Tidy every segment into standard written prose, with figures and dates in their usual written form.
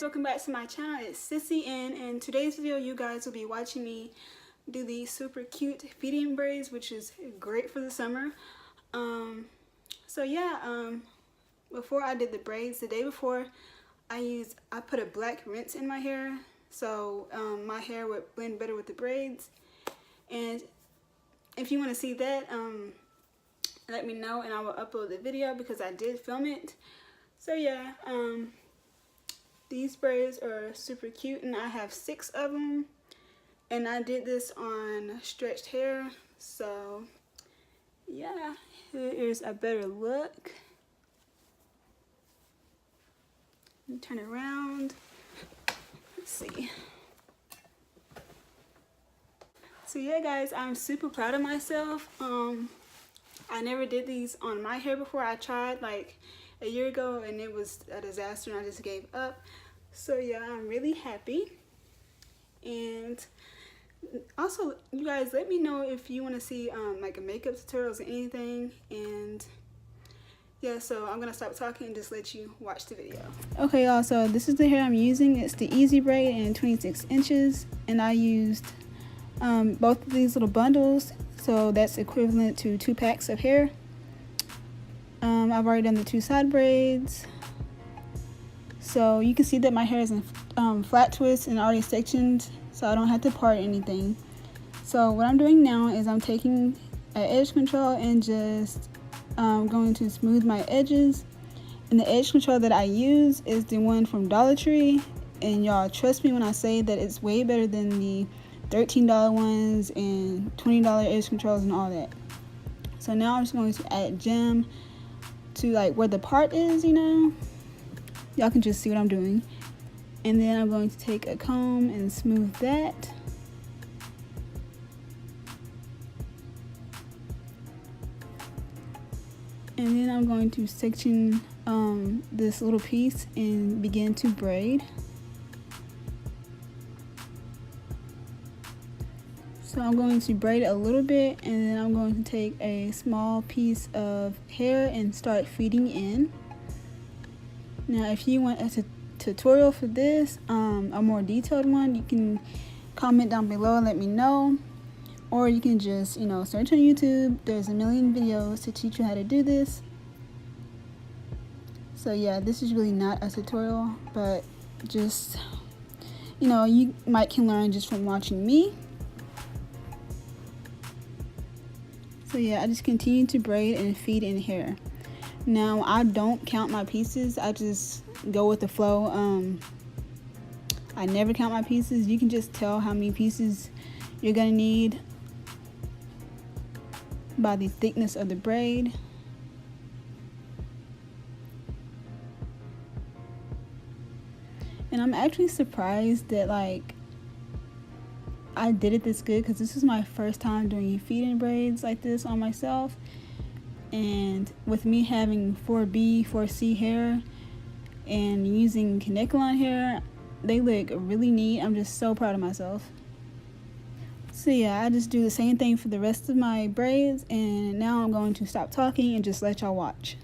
welcome back to my channel. It's Sissy, and in today's video you guys will be watching me do these super cute feeding braids, which is great for the summer. So yeah, before I did the braids, the day before I put a black rinse in my hair so my hair would blend better with the braids. And if you want to see that, let me know and I will upload the video because I did film it. So yeah, these braids are super cute and I have 6 of them, and I did this on stretched hair. So yeah, here's a better look. Let me turn it around. Let's see. So yeah guys, I'm super proud of myself. I never did these on my hair before. I tried like a year ago and it was a disaster and I just gave up. So yeah, I'm really happy. And also, you guys, let me know if you want to see like a makeup tutorials or anything. And yeah, so I'm gonna stop talking and just let you watch the video. Okay y'all, so this is the hair I'm using. It's the Easy Braid in 26 inches, and I used both of these little bundles, so that's equivalent to 2 packs of hair. I've already done the 2 side braids, so you can see that my hair is in flat twist and already sectioned, so I don't have to part anything. So what I'm doing now is I'm taking an edge control and just going to smooth my edges. And the edge control that I use is the one from Dollar Tree, and y'all trust me when I say that it's way better than the $13 ones and $20 edge controls and all that. So now I'm just going to add gem to like where the part is, you know. Y'all can just see what I'm doing. And then I'm going to take a comb and smooth that. And then I'm going to section this little piece and begin to braid. So I'm going to braid it a little bit, and then I'm going to take a small piece of hair and start feeding in. Now if you want a tutorial for this, a more detailed one, you can comment down below and let me know. Or you can just, you know, search on YouTube. There's a million videos to teach you how to do this. So yeah, this is really not a tutorial, but just, you know, you might can learn just from watching me. So yeah, I just continue to braid and feed in hair. Now I don't count my pieces, I just go with the flow. I never count my pieces. You can just tell how many pieces you're gonna need by the thickness of the braid. And I'm actually surprised that like I did it this good, because this is my first time doing feed-in braids like this on myself. And with me having 4B, 4C hair and using Kanekalon hair, they look really neat. I'm just so proud of myself. So yeah, I just do the same thing for the rest of my braids, and now I'm going to stop talking and just let y'all watch.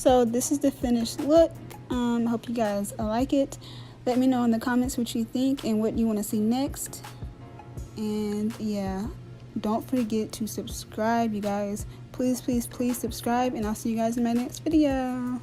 So this is the finished look. I hope you guys like it. Let me know in the comments what you think and what you want to see next. And yeah, don't forget to subscribe, you guys. Please, please, please subscribe, and I'll see you guys in my next video.